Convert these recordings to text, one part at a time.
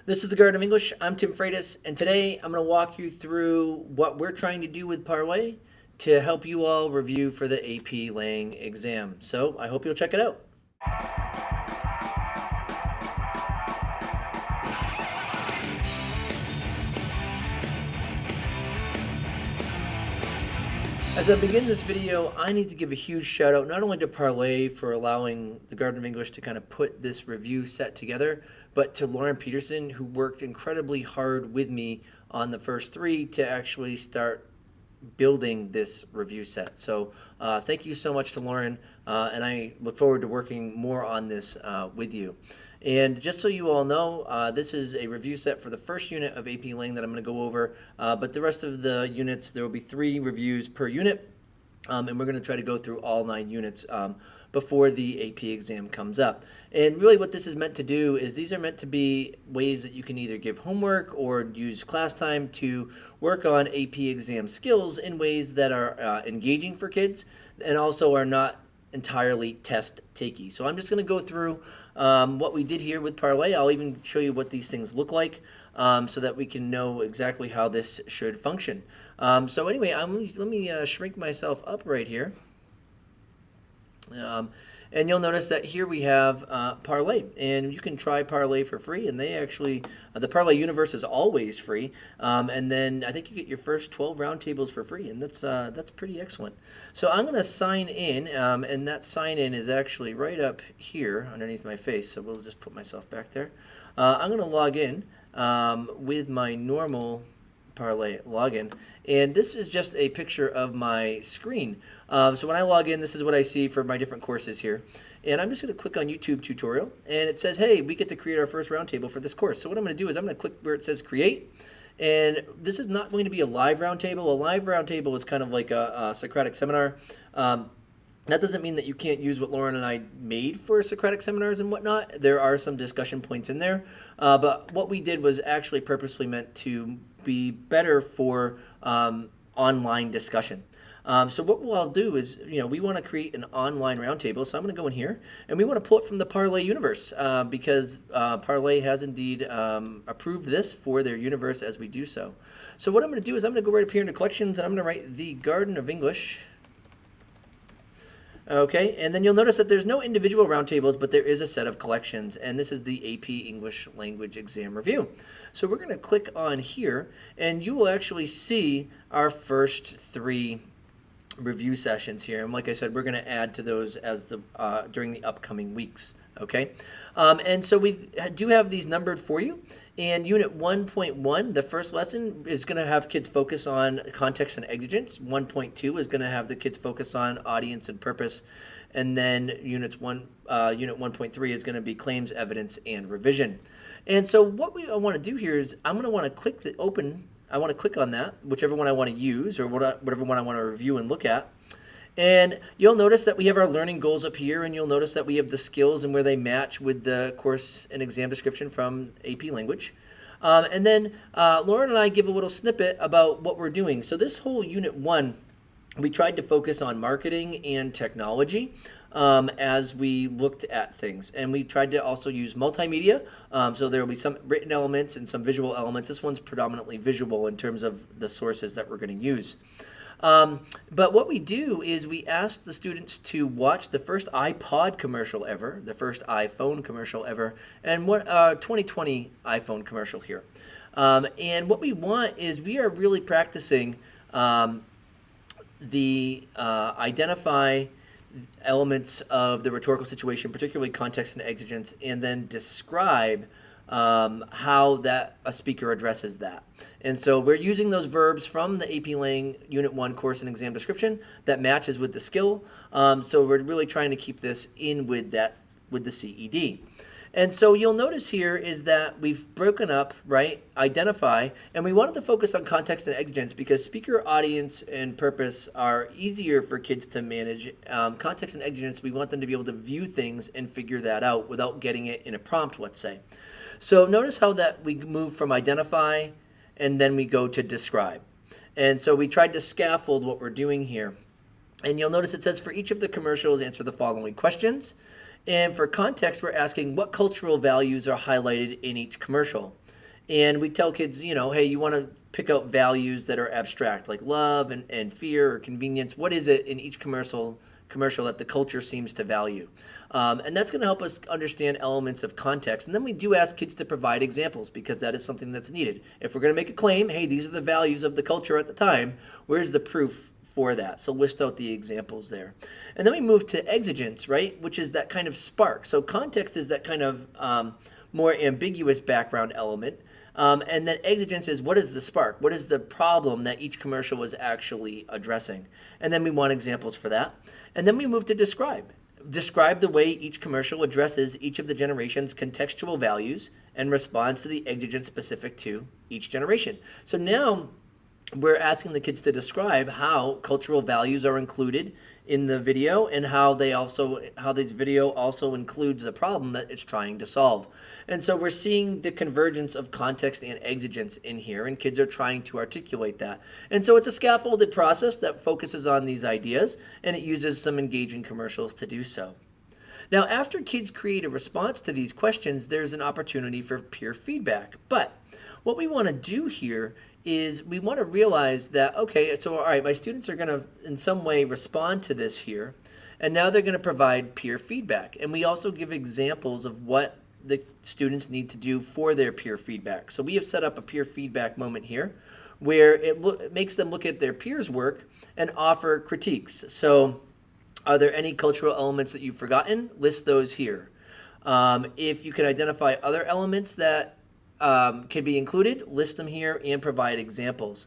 This is the Garden of English. I'm Tim Freitas, and today I'm going to walk you through what we're trying to do with Parlay to help you all review for the AP Lang exam. So I hope you'll check it out. As I begin this video, I need to give a huge shout out not only to Parlay for allowing the Garden of English to kind of put this review set together, but to Lauren Peterson, who worked incredibly hard with me on the first three to actually start building this review set. So thank you so much to Lauren, and I look forward to working more on this with you. And just so you all know, this is a review set for the first unit of AP Lang that I'm going to go over, but the rest of the units, there will be 3 reviews per unit, and we're going to try to go through all 9 units before the AP exam comes up. And really what this is meant to do is these are meant to be ways that you can either give homework or use class time to work on AP exam skills in ways that are engaging for kids and also are not entirely test takey. So I'm just going to go through what we did here with Parlay. I'll even show you what these things look like so that we can know exactly how this should function. So anyway, let me shrink myself up right here. And you'll notice that here we have Parlay, and you can try Parlay for free, and they actually, the Parlay universe is always free, and then I think you get your first 12 roundtables for free, and that's pretty excellent. So I'm going to sign in, and that sign in is actually right up here underneath my face, so we'll just put myself back there. I'm going to log in with my normal Parlay login, and this is just a picture of my screen. So when I log in, this is what I see for my different courses here. And I'm just going to click on YouTube tutorial, and it says, hey, we get to create our first roundtable for this course. So what I'm going to do is I'm going to click where it says create, and this is not going to be a live roundtable. A live roundtable is kind of like a Socratic seminar. That doesn't mean that you can't use what Lauren and I made for Socratic seminars and whatnot. There are some discussion points in there. But what we did was actually purposely meant to be better for online discussion. So what I'll do is, we want to create an online roundtable. So I'm going to go in here, and we want to pull it from the Parlay universe because Parlay has indeed approved this for their universe as we do so. So what I'm going to do is I'm going to go right up here into collections, and I'm going to write the Garden of English. Okay, and then you'll notice that there's no individual roundtables, but there is a set of collections, and this is the AP English Language Exam Review. So we're going to click on here, and you will actually see our first 3 review sessions here. And like I said, we're going to add to those as during the upcoming weeks. Okay, and so we do have these numbered for you. And Unit 1.1, the first lesson, is going to have kids focus on context and exigence. 1.2 is going to have the kids focus on audience and purpose. And then Unit 1.3 is going to be claims, evidence, and revision. And so what I want to do here is I'm going to want to click the open. I want to click on that, whichever one I want to use or whatever one I want to review and look at. And you'll notice that we have our learning goals up here, and you'll notice that we have the skills and where they match with the course and exam description from AP Language. And then Lauren and I give a little snippet about what we're doing. So this whole Unit 1, we tried to focus on marketing and technology as we looked at things. And we tried to also use multimedia. So there will be some written elements and some visual elements. This one's predominantly visual in terms of the sources that we're going to use. But what we do is we ask the students to watch the first iPod commercial ever, the first iPhone commercial ever, and 2020 iPhone commercial here. And what we want is we are really practicing the identify elements of the rhetorical situation, particularly context and exigence, and then describe how a speaker addresses that. And so we're using those verbs from the AP Lang Unit 1 course and exam description that matches with the skill. So we're really trying to keep this in with the CED. And so you'll notice here is that we've broken up, right, identify, and we wanted to focus on context and exigence because speaker, audience, and purpose are easier for kids to manage. Context and exigence, we want them to be able to view things and figure that out without getting it in a prompt, let's say. So notice how that we move from identify and then we go to describe. And so we tried to scaffold what we're doing here. And you'll notice it says for each of the commercials, answer the following questions. And for context, we're asking what cultural values are highlighted in each commercial. And we tell kids, hey, you want to pick out values that are abstract, like love and fear or convenience. What is it in each commercial that the culture seems to value? And that's going to help us understand elements of context. And then we do ask kids to provide examples because that is something that's needed. If we're going to make a claim, hey, these are the values of the culture at the time, where's the proof for that? So list out the examples there. And then we move to exigence, right, which is that kind of spark. So context is that kind of more ambiguous background element. And then exigence is, what is the spark? What is the problem that each commercial was actually addressing? And then we want examples for that. And then we move to describe. Describe the way each commercial addresses each of the generation's contextual values and responds to the exigence specific to each generation. So now we're asking the kids to describe how cultural values are included in the video and how this video also includes the problem that it's trying to solve. And so we're seeing the convergence of context and exigence in here, and kids are trying to articulate that. And so it's a scaffolded process that focuses on these ideas, and it uses some engaging commercials to do so. Now, after kids create a response to these questions, there's an opportunity for peer feedback. But what we want to do here is we want to realize that, okay, so all right, my students are going to in some way respond to this here, and now they're going to provide peer feedback. And we also give examples of what the students need to do for their peer feedback. So we have set up a peer feedback moment here where it makes them look at their peers' work and offer critiques. So are there any cultural elements that you've forgotten? List those here. If you can identify other elements that can be included, list them here and provide examples.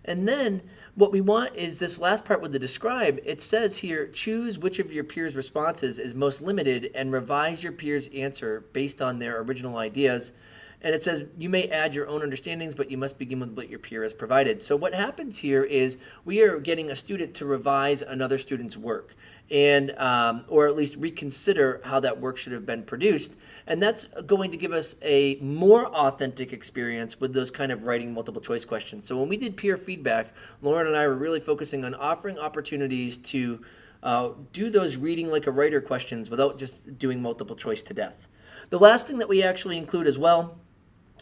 And then what we want is this last part with the describe. It says here, choose which of your peers' responses is most limited and revise your peers' answer based on their original ideas. And it says you may add your own understandings, but you must begin with what your peer has provided. So what happens here is we are getting a student to revise another student's work, and or at least reconsider how that work should have been produced. And that's going to give us a more authentic experience with those kind of writing multiple choice questions. So when we did peer feedback, Lauren and I were really focusing on offering opportunities to do those reading like a writer questions without just doing multiple choice to death. The last thing that we actually include as well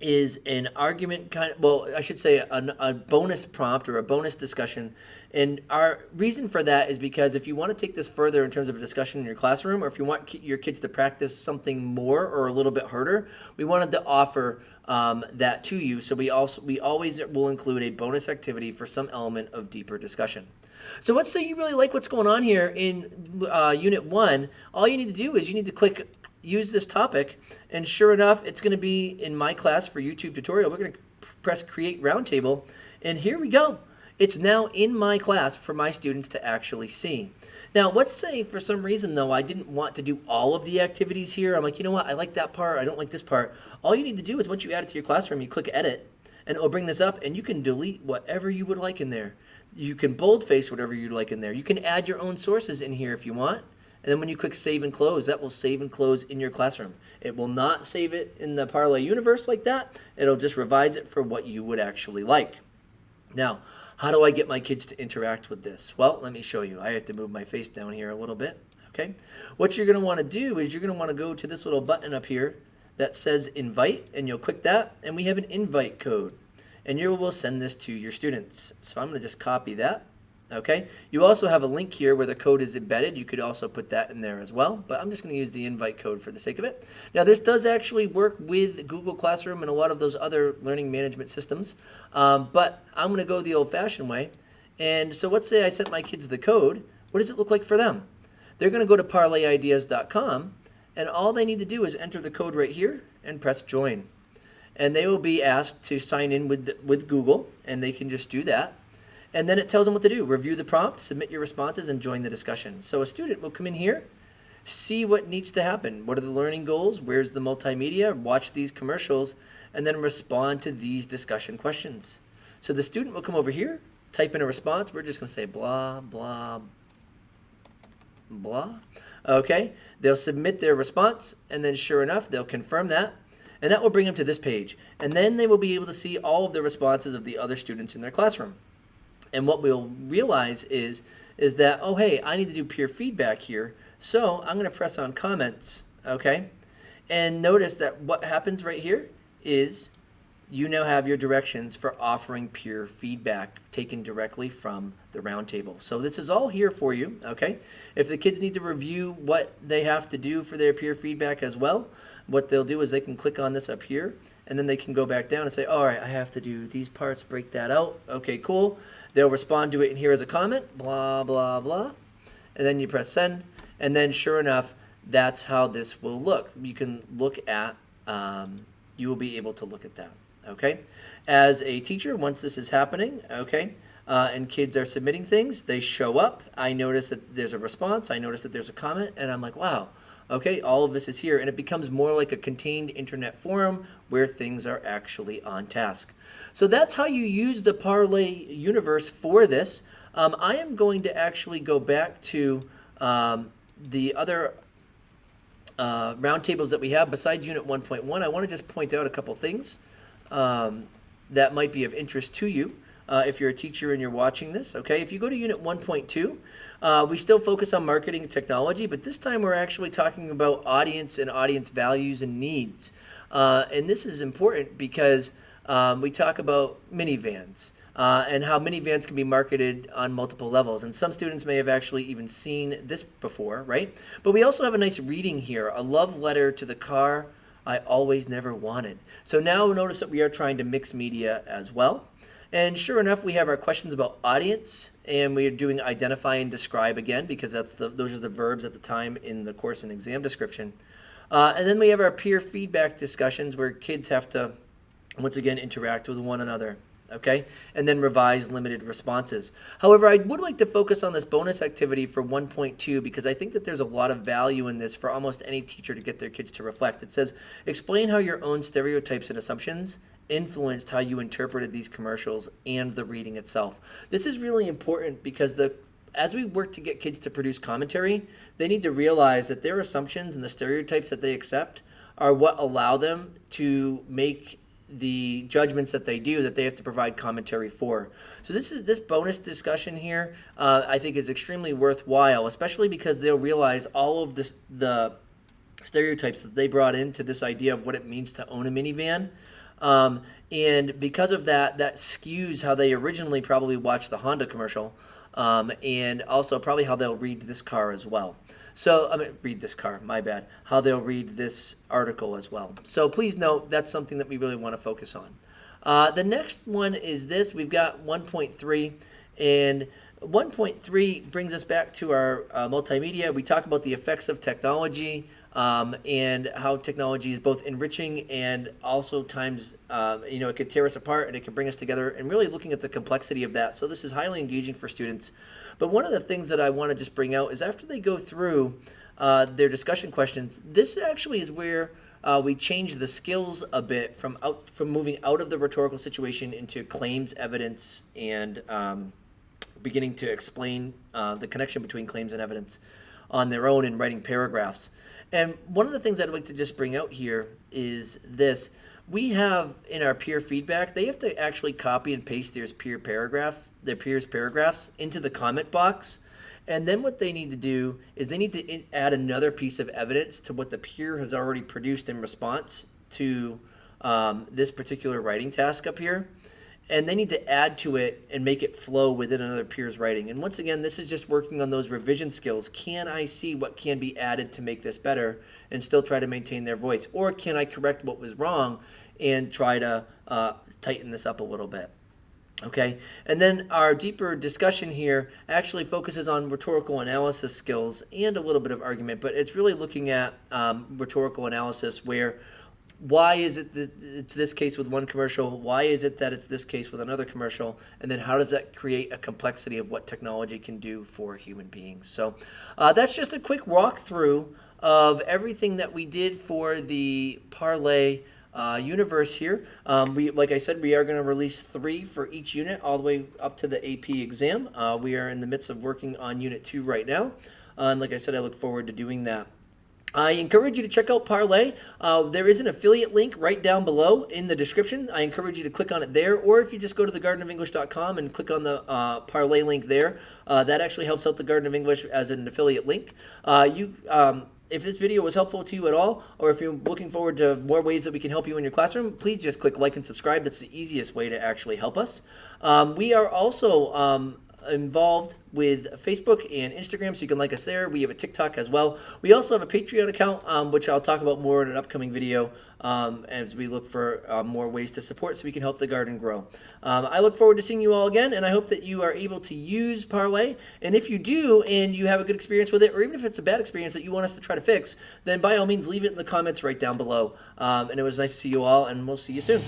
is an argument a bonus prompt or a bonus discussion. And our reason for that is because if you want to take this further in terms of a discussion in your classroom, or if you want your kids to practice something more or a little bit harder, we wanted to offer that to you. So we always will include a bonus activity for some element of deeper discussion. So let's say you really like what's going on here in Unit 1. All you need to do is you need to click use this topic, and sure enough, it's going to be in my class for YouTube tutorial. We're going to press create roundtable, and here we go. It's now in my class for my students to actually see. Now, let's say for some reason, though, I didn't want to do all of the activities here. I'm like, you know what? I like that part. I don't like this part. All you need to do is once you add it to your classroom, you click edit, and it'll bring this up, and you can delete whatever you would like in there. You can boldface whatever you'd like in there. You can add your own sources in here if you want. And then when you click save and close, that will save and close in your classroom. It will not save it in the Parlay universe like that. It'll just revise it for what you would actually like. Now, how do I get my kids to interact with this? Well, let me show you. I have to move my face down here a little bit. Okay. What you're going to want to do is you're going to want to go to this little button up here that says invite, and you'll click that, and we have an invite code. And you will send this to your students. So I'm going to just copy that. Okay. You also have a link here where the code is embedded. You could also put that in there as well, but I'm just going to use the invite code for the sake of it. Now, this does actually work with Google Classroom and a lot of those other learning management systems, but I'm going to go the old-fashioned way. And so let's say I sent my kids the code. What does it look like for them? They're going to go to parlayideas.com, and all they need to do is enter the code right here and press join. And they will be asked to sign in with Google, and they can just do that. And then it tells them what to do. Review the prompt, submit your responses, and join the discussion. So a student will come in here, see what needs to happen. What are the learning goals? Where's the multimedia? Watch these commercials, and then respond to these discussion questions. So the student will come over here, type in a response. We're just going to say blah, blah, blah. Okay. They'll submit their response, and then sure enough, they'll confirm that. And that will bring them to this page. And then they will be able to see all of the responses of the other students in their classroom. And what we'll realize is that, oh, hey, I need to do peer feedback here. So I'm going to press on comments, okay? And notice that what happens right here is you now have your directions for offering peer feedback taken directly from the roundtable. So this is all here for you, okay? If the kids need to review what they have to do for their peer feedback as well, what they'll do is they can click on this up here, and then they can go back down and say, all right, I have to do these parts, break that out. Okay, cool. They'll respond to it in here as a comment, blah, blah, blah. And then you press send, and then sure enough, that's how this will look. You can look at, you will be able to look at that, okay? As a teacher, once this is happening, okay, and kids are submitting things, they show up. I notice that there's a response. I notice that there's a comment, and I'm like, wow, okay, all of this is here. And it becomes more like a contained internet forum where things are actually on task. So that's how you use the Parlay universe for this. I am going to actually go back to the other roundtables that we have besides Unit 1.1. I want to just point out a couple things that might be of interest to you if you're a teacher and you're watching this. Okay, if you go to Unit 1.2, we still focus on marketing and technology, but this time we're actually talking about audience and audience values and needs. And this is important because we talk about minivans. And how minivans can be marketed on multiple levels. And some students may have actually even seen this before, right? But we also have a nice reading here, a love letter to the car I always never wanted. So now notice that we are trying to mix media as well. And sure enough, we have our questions about audience, and we are doing identify and describe again, because those are the verbs at the time in the course and exam description. And then we have our peer feedback discussions where kids have to, once again, interact with one another. Okay, and then revise limited responses. However, I would like to focus on this bonus activity for 1.2 because I think that there's a lot of value in this for almost any teacher to get their kids to reflect. It says, explain how your own stereotypes and assumptions influenced how you interpreted these commercials and the reading itself. This is really important because as we work to get kids to produce commentary, they need to realize that their assumptions and the stereotypes that they accept are what allow them to make the judgments that they do that they have to provide commentary for. So this bonus discussion here I think is extremely worthwhile, especially because they'll realize all of the stereotypes that they brought into this idea of what it means to own a minivan. And because of that skews how they originally probably watched the Honda commercial, and also probably how they'll read this car as well. So, read this car, my bad. How they'll read this article as well. So please note that's something that we really want to focus on. The next one is this. We've got 1.3, and 1.3 brings us back to our multimedia. We talk about the effects of technology and how technology is both enriching and also times, it could tear us apart and it can bring us together, and really looking at the complexity of that. So this is highly engaging for students. But one of the things that I want to just bring out is after they go through their discussion questions, this actually is where we change the skills a bit from moving out of the rhetorical situation into claims, evidence, and beginning to explain the connection between claims and evidence on their own in writing paragraphs. And one of the things I'd like to just bring out here is this. We have in our peer feedback, they have to actually copy and paste their peers' paragraphs into the comment box. And then what they need to do is they need to add another piece of evidence to what the peer has already produced in response to this particular writing task up here. And they need to add to it and make it flow within another peer's writing. And once again, this is just working on those revision skills. Can I see what can be added to make this better and still try to maintain their voice? Or can I correct what was wrong and try to tighten this up a little bit? Okay, and then our deeper discussion here actually focuses on rhetorical analysis skills and a little bit of argument, but it's really looking at rhetorical analysis where why is it that it's this case with one commercial? Why is it that it's this case with another commercial? And then how does that create a complexity of what technology can do for human beings? So that's just a quick walkthrough of everything that we did for the Parlay universe here. Like I said, we are going to release 3 for each unit all the way up to the AP exam. We are in the midst of working on Unit 2 right now. And like I said, I look forward to doing that. I encourage you to check out Parlay. There is an affiliate link right down below in the description. I encourage you to click on it there, or if you just go to thegardenofenglish.com and click on the Parlay link there, that actually helps out the Garden of English as an affiliate link. if this video was helpful to you at all, or if you're looking forward to more ways that we can help you in your classroom, please just click like and subscribe. That's the easiest way to actually help us. We are also involved with Facebook and Instagram, so you can like us there. We have a TikTok as well. We also have a Patreon account, which I'll talk about more in an upcoming video as we look for more ways to support so we can help the garden grow. I look forward to seeing you all again, and I hope that you are able to use Parlay. And if you do and you have a good experience with it, or even if it's a bad experience that you want us to try to fix, then by all means leave it in the comments right down below. And it was nice to see you all, and we'll see you soon.